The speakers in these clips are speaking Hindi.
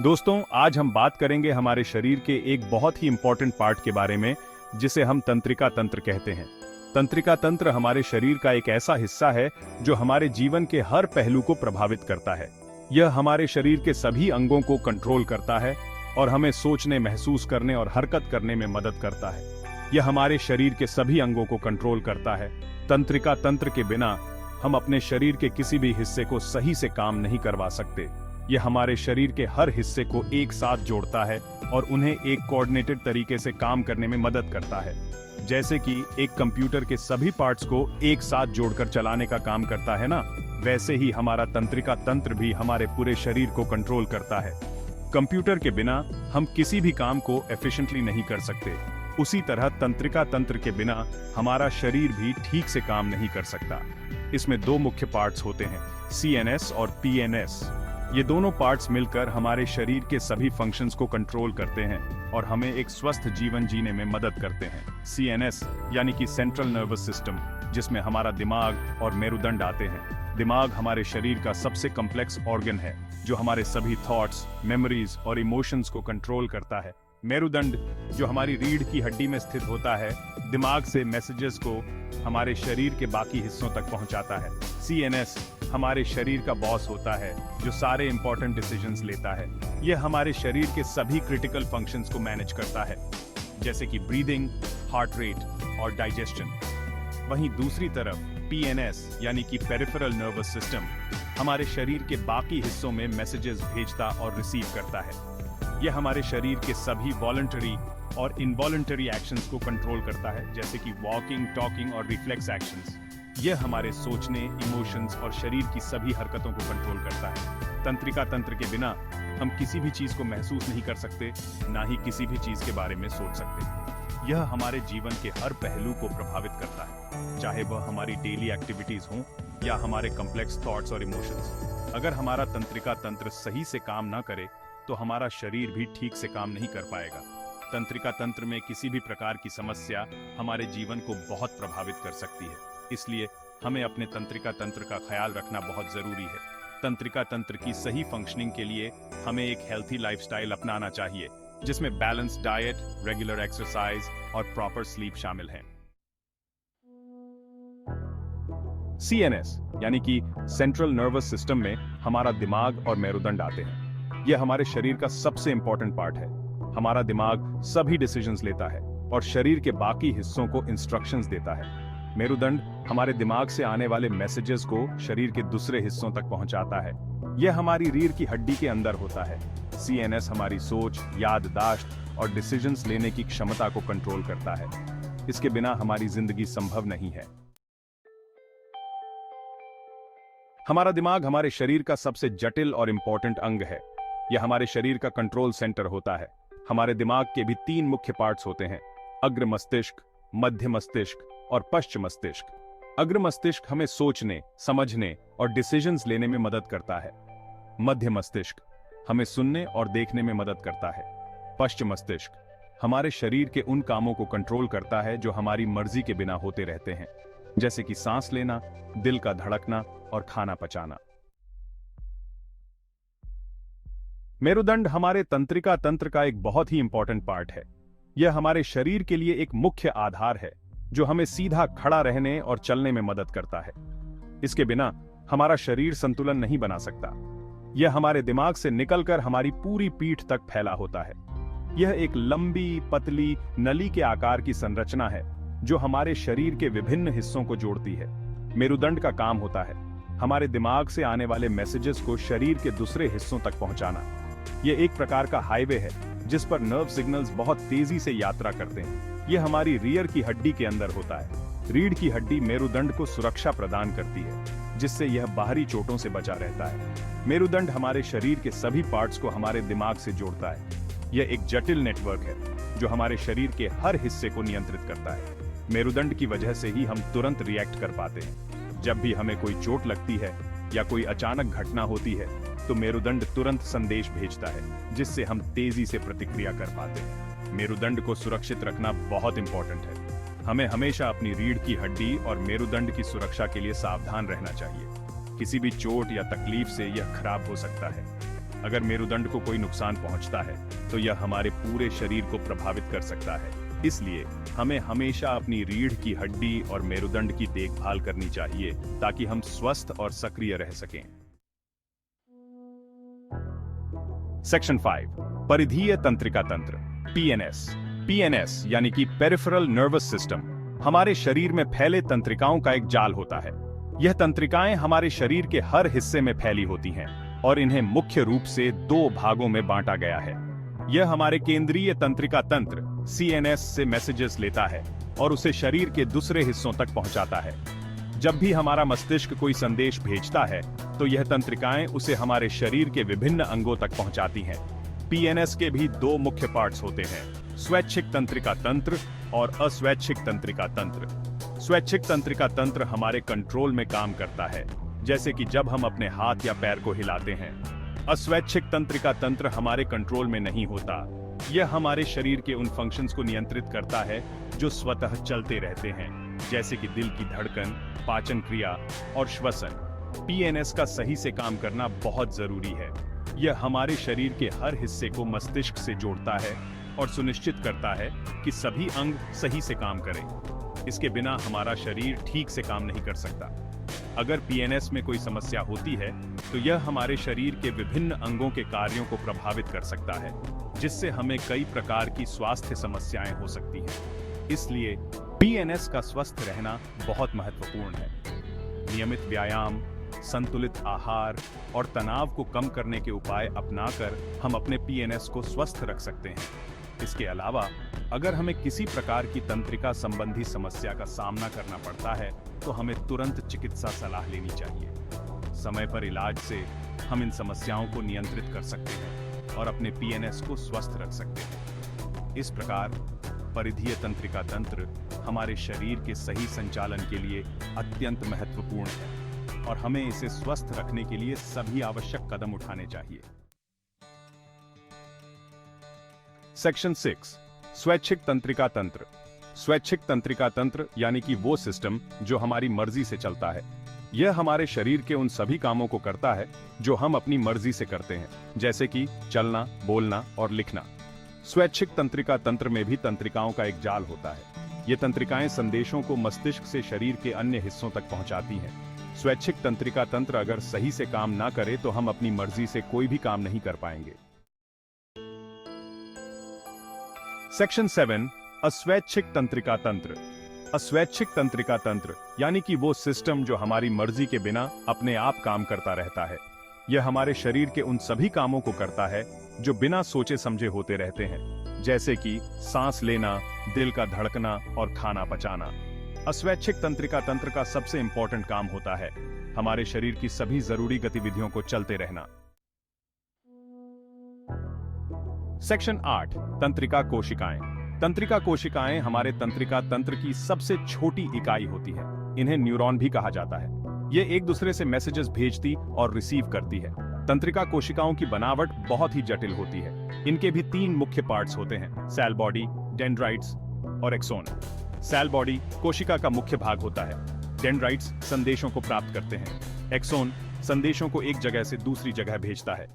दोस्तों, आज हम बात करेंगे हमारे शरीर के एक बहुत ही इंपॉर्टेंट पार्ट के बारे में, जिसे हम तंत्रिका तंत्र कहते हैं। तंत्रिका तंत्र हमारे शरीर का एक ऐसा हिस्सा है जो हमारे जीवन के हर पहलू को प्रभावित करता है। यह हमारे शरीर के सभी अंगों को कंट्रोल करता है और हमें सोचने, महसूस करने और हरकत करने में मदद करता है। यह हमारे शरीर के सभी अंगों को कंट्रोल करता है। तंत्रिका तंत्र के बिना हम अपने शरीर के किसी भी हिस्से को सही से काम नहीं करवा सकते। यह हमारे शरीर के हर हिस्से को एक साथ जोड़ता है और उन्हें एक कोऑर्डिनेटेड तरीके से काम करने में मदद करता है। जैसे कि एक कंप्यूटर के सभी पार्ट्स को एक साथ जोड़कर चलाने का काम करता है ना, वैसे ही हमारा तंत्रिका तंत्र भी हमारे पूरे शरीर को कंट्रोल करता है। कंप्यूटर के बिना हम किसी भी काम को एफिशिएंटली नहीं कर सकते। उसी तरह तंत्रिका तंत्र के बिना हमारा शरीर भी ठीक से काम नहीं कर सकता। इसमें दो मुख्य पार्ट्स होते हैं, CNS और PNS। ये दोनों पार्ट्स मिलकर हमारे शरीर के सभी फंक्शंस को कंट्रोल करते हैं और हमें एक स्वस्थ जीवन जीने में मदद करते हैं। CNS यानी कि सेंट्रल नर्वस सिस्टम, जिसमें हमारा दिमाग और मेरुदंड आते हैं। दिमाग हमारे शरीर का सबसे कॉम्प्लेक्स ऑर्गन है जो हमारे सभी थॉट्स, मेमोरीज और इमोशंस को कंट्रोल करता है। मेरुदंड, जो हमारी रीढ़ की हड्डी में स्थित होता है, दिमाग से मैसेजेस को हमारे शरीर के बाकी हिस्सों तक पहुंचाता है। CNS हमारे शरीर का बॉस होता है जो सारे इंपॉर्टेंट डिसीजंस लेता है। यह हमारे शरीर के सभी क्रिटिकल फंक्शंस को मैनेज करता है, जैसे कि ब्रीदिंग, हार्ट रेट और डाइजेशन। वहीं दूसरी तरफ PNS यानी कि पेरिफेरल नर्वस सिस्टम हमारे शरीर के बाकी हिस्सों में मैसेजेस भेजता और रिसीव करता है। यह हमारे शरीर के सभी वॉलंटरी और इनवॉलंटरी एक्शंस को कंट्रोल करता है, जैसे कि वॉकिंग, टॉकिंग और रिफ्लेक्स एक्शंस। यह हमारे सोचने, इमोशंस और शरीर की सभी हरकतों को कंट्रोल करता है। तंत्रिका तंत्र के बिना हम किसी भी चीज को महसूस नहीं कर सकते, ना ही किसी भी चीज के बारे में सोच सकते। यह हमारे जीवन के हर पहलू को प्रभावित करता है, चाहे वह हमारी डेली एक्टिविटीज हों या हमारे कॉम्प्लेक्स थॉट्स और इमोशंस। अगर हमारा तंत्रिका तंत्र सही से काम ना करे तो हमारा शरीर भी ठीक से काम नहीं कर पाएगा। तंत्रिका तंत्र में किसी भी प्रकार की समस्या हमारे जीवन को बहुत प्रभावित कर सकती है। इसलिए हमें अपने तंत्रिका तंत्र का ख्याल रखना बहुत जरूरी है। तंत्रिका तंत्र की सही फंक्शनिंग के लिए हमें एक हेल्थी लाइफस्टाइल अपनाना चाहिए, जिसमें बैलेंस्ड डाइट, रेगुलर एक्सरसाइज और प्रॉपर स्लीप शामिल हैं। CNS यानी कि सेंट्रल नर्वस सिस्टम में हमारा दिमाग और मेरुदंड आते हैं। यह हमारे शरीर का सबसे इंपॉर्टेंट पार्ट है। हमारा दिमाग सभी डिसीजंस लेता है और शरीर के बाकी हिस्सों को इंस्ट्रक्शंस देता है। मेरुदंड हमारे दिमाग से आने वाले मैसेजेस को शरीर के दूसरे हिस्सों तक पहुंचाता है। यह हमारी रीढ़ की हड्डी के अंदर होता है। CNS हमारी सोच, याददाश्त और डिसीजंस लेने की क्षमता को कंट्रोल करता है। इसके बिना हमारी जिंदगी संभव नहीं है। हमारा दिमाग हमारे शरीर का सबसे जटिल और इंपॉर्टेंट अंग है। यह हमारे शरीर का कंट्रोल सेंटर होता है। हमारे दिमाग के भी 3 मुख्य पार्ट्स होते हैं, अग्र मस्तिष्क, मध्य मस्तिष्क और पश्च मस्तिष्क। अग्र मस्तिष्क हमें सोचने, समझने और डिसीजंस लेने में मदद करता है। मध्य मस्तिष्क हमें सुनने और देखने में मदद करता है। पश्च मस्तिष्क हमारे शरीर के उन कामों को कंट्रोल करता है जो हमारी मर्जी के बिना होते रहते हैं, जैसे कि सांस लेना, दिल का धड़कना और खाना पचाना। मेरुदंड हमारे तंत्रिका तंत्र का एक बहुत ही इंपॉर्टेंट पार्ट है। यह हमारे शरीर के लिए एक मुख्य आधार है जो हमें सीधा खड़ा रहने और चलने में मदद करता है। इसके बिना हमारा शरीर संतुलन नहीं बना सकता। यह हमारे दिमाग से निकलकर हमारी पूरी पीठ तक फैला होता है। यह एक लंबी, पतली नली के आकार की संरचना है जो हमारे शरीर के विभिन्न हिस्सों को जोड़ती है। मेरुदंड का काम होता है हमारे दिमाग से आने वाले मैसेजेस को शरीर के दूसरे हिस्सों तक पहुंचाना। यह एक प्रकार का हाईवे है जिस पर नर्व सिग्नल्स बहुत तेजी से यात्रा करते हैं। यह हमारी रीढ़ की हड्डी के अंदर होता है। रीढ़ की हड्डी मेरुदंड को सुरक्षा प्रदान करती है, जिससे यह बाहरी चोटों से बचा रहता है। मेरुदंड हमारे शरीर के सभी पार्ट्स को हमारे दिमाग से जोड़ता है। यह एक जटिल नेटवर्क है जो हमारे शरीर के हर हिस्से को नियंत्रित करता है। मेरुदंड की वजह से ही हम तुरंत रिएक्ट कर पाते हैं। जब भी हमें कोई चोट लगती है या कोई अचानक घटना होती है तो मेरुदंड तुरंत संदेश भेजता है, जिससे हम तेजी से प्रतिक्रिया कर पाते हैं। मेरुदंड को सुरक्षित रखना बहुत इंपॉर्टेंट है। हमें हमेशा अपनी रीढ़ की हड्डी और मेरुदंड की सुरक्षा के लिए सावधान रहना चाहिए। किसी भी चोट या तकलीफ से यह खराब हो सकता है। अगर मेरुदंड को कोई नुकसान पहुंचता है तो यह हमारे पूरे शरीर को प्रभावित कर सकता है। इसलिए हमें हमेशा अपनी रीढ़ की हड्डी और मेरुदंड की देखभाल करनी चाहिए ताकि हम स्वस्थ और सक्रिय रह सकें। सेक्शन 5, परिधीय तंत्रिका तंत्र, पीएनएस। पीएनएस यानी कि पेरिफेरल नर्वस सिस्टम हमारे शरीर में फैले तंत्रिकाओं का एक जाल होता है। यह तंत्रिकाएं हमारे शरीर के हर हिस्से में फैली होती हैं और इन्हें मुख्य रूप से 2 भागों में बांटा गया है। यह हमारे केंद्रीय तंत्रिका तंत्र सीएनएस से मैसेजेस लेता है और उसे शरीर के दूसरे हिस्सों तक पहुंचाता है। जब भी हमारा मस्तिष्क कोई संदेश भेजता है तो यह तंत्रिकाएं उसे हमारे शरीर के विभिन्न अंगों तक पहुंचाती हैं। पीएनएस के भी 2 मुख्य पार्ट्स होते हैं, स्वैच्छिक तंत्रिका तंत्र और अस्वैच्छिक तंत्रिका तंत्र। स्वैच्छिक तंत्रिका तंत्र हमारे कंट्रोल में काम करता है, जैसे कि जब हम अपने हाथ या पैर को हिलाते हैं। अस्वैच्छिक तंत्रिका तंत्र हमारे कंट्रोल में नहीं होता। यह हमारे शरीर के उन फंक्शंस को नियंत्रित करता है जो स्वतः चलते रहते हैं, जैसे कि दिल की धड़कन, पाचन क्रिया और श्वसन। पीएनएस का सही से काम करना बहुत जरूरी है। यह हमारे शरीर के हर हिस्से को मस्तिष्क से जोड़ता है और सुनिश्चित करता है कि सभी अंग सही से काम करें। इसके बिना हमारा शरीर ठीक से काम नहीं कर सकता। अगर पीएनएस में कोई समस्या होती है तो यह हमारे शरीर के विभिन्न अंगों के कार्यों को प्रभावित कर सकता है, जिससे हमें कई प्रकार की स्वास्थ्य समस्याएं हो सकती हैं। इसलिए पीएनएस का स्वस्थ रहना बहुत महत्वपूर्ण है। नियमित व्यायाम, संतुलित आहार और तनाव को कम करने के उपाय अपनाकर हम अपने पीएनएस को स्वस्थ रख सकते हैं। इसके अलावा अगर हमें किसी प्रकार की तंत्रिका संबंधी समस्या का सामना करना पड़ता है तो हमें तुरंत चिकित्सा सलाह लेनी चाहिए। समय पर इलाज से हम इन समस्याओं को नियंत्रित कर सकते हैं और अपने पीएनएस को स्वस्थ रख सकते हैं। इस प्रकार परिधीय तंत्रिका तंत्र हमारे शरीर के सही संचालन के लिए अत्यंत महत्वपूर्ण है और हमें इसे स्वस्थ रखने के लिए सभी आवश्यक कदम उठाने चाहिए। सेक्शन 6, स्वैच्छिक तंत्रिका तंत्र। स्वैच्छिक तंत्रिका तंत्र यानी कि वो सिस्टम जो हमारी मर्जी से चलता है। यह हमारे शरीर के उन सभी कामों को करता है जो हम अपनी मर्जी से करते हैं, जैसे कि चलना, बोलना और लिखना। स्वैच्छिक तंत्रिका तंत्र में भी तंत्रिकाओं का एक जाल होता है। ये तंत्रिकाएं संदेशों को मस्तिष्क से शरीर के अन्य हिस्सों तक पहुंचाती हैं। स्वैच्छिक तंत्रिका तंत्र अगर सही से काम ना करे तो हम अपनी मर्जी से कोई भी काम नहीं कर पाएंगे। सेक्शन 7, अस्वैच्छिक तंत्रिका तंत्र। अस्वैच्छिक तंत्रिका तंत्र यानी कि वो सिस्टम जो हमारी मर्जी के बिना अपने आप काम करता रहता है। यह हमारे शरीर के उन सभी कामों को करता है जो बिना सोचे समझे होते रहते हैं, जैसे कि सांस लेना, दिल का धड़कना और खाना पचाना। अस्वैच्छिक तंत्रिका तंत्र का सबसे इंपॉर्टेंट काम होता है हमारे शरीर की सभी जरूरी गतिविधियों को चलते रहना। सेक्शन 8, तंत्रिका कोशिकाएं। तंत्रिका कोशिकाएं हमारे तंत्रिका तंत्र की सबसे छोटी इकाई होती है। इन्हें न्यूरॉन भी कहा जाता है। ये एक दूसरे से मैसेजेस भेजती और रिसीव करती है। तंत्रिका कोशिकाओं की बनावट बहुत ही जटिल होती है। इनके भी 3 मुख्य पार्ट्स होते हैं, सेल बॉडी, डेंड्राइट्स और एक्सोन। सेल बॉडी कोशिका का मुख्य भाग होता है। डेंड्राइट्स संदेशों को प्राप्त करते हैं। एक्सोन संदेशों को एक जगह से दूसरी जगह भेजता है।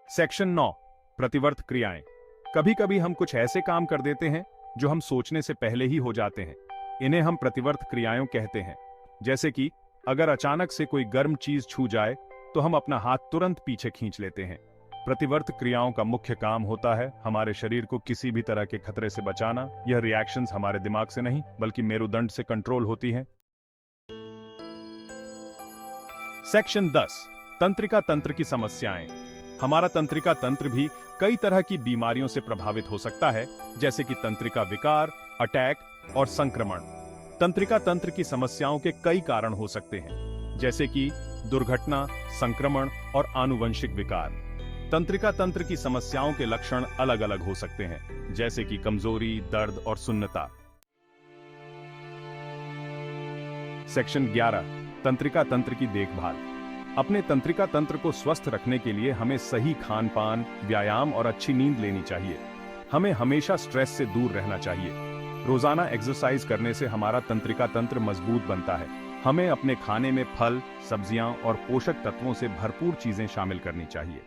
सेक्शन 9, प्रतिवर्त क्रियाएं। कभी कभी हम कुछ ऐसे काम कर देते हैं जो हम सोचने से पहले ही हो जाते हैं। इन्हें हम प्रतिवर्त क्रियाएं कहते हैं। जैसे कि अगर अचानक से कोई गर्म चीज छू जाए तो हम अपना हाथ तुरंत पीछे खींच लेते हैं। प्रतिवर्त क्रियाओं का मुख्य काम होता है हमारे शरीर को किसी भी तरह के खतरे से बचाना। यह रिएक्शंस हमारे दिमाग से नहीं बल्कि मेरुदंड से कंट्रोल होती हैं। सेक्शन 10, तंत्रिका तंत्र की समस्याएं। हमारा तंत्रिका तंत्र भी कई तरह की बीमारियों से प्रभावित हो सकता है, जैसे कि तंत्रिका विकार, अटैक और संक्रमण। तंत्रिका तंत्र की समस्याओं के कई कारण हो सकते हैं, जैसे कि दुर्घटना, संक्रमण और आनुवंशिक विकार। तंत्रिका तंत्र की समस्याओं के लक्षण अलग अलग हो सकते हैं, जैसे कि कमजोरी, दर्द और सुन्नता। सेक्शन 11, तंत्रिका तंत्र की देखभाल। अपने तंत्रिका तंत्र को स्वस्थ रखने के लिए हमें सही खान पान, व्यायाम और अच्छी नींद लेनी चाहिए। हमें हमेशा स्ट्रेस से दूर रहना चाहिए। रोजाना एक्सरसाइज करने से हमारा तंत्रिका तंत्र मजबूत बनता है हमें अपने खाने में फल, सब्जियां और पोषक तत्वों से भरपूर चीजें शामिल करनी चाहिए।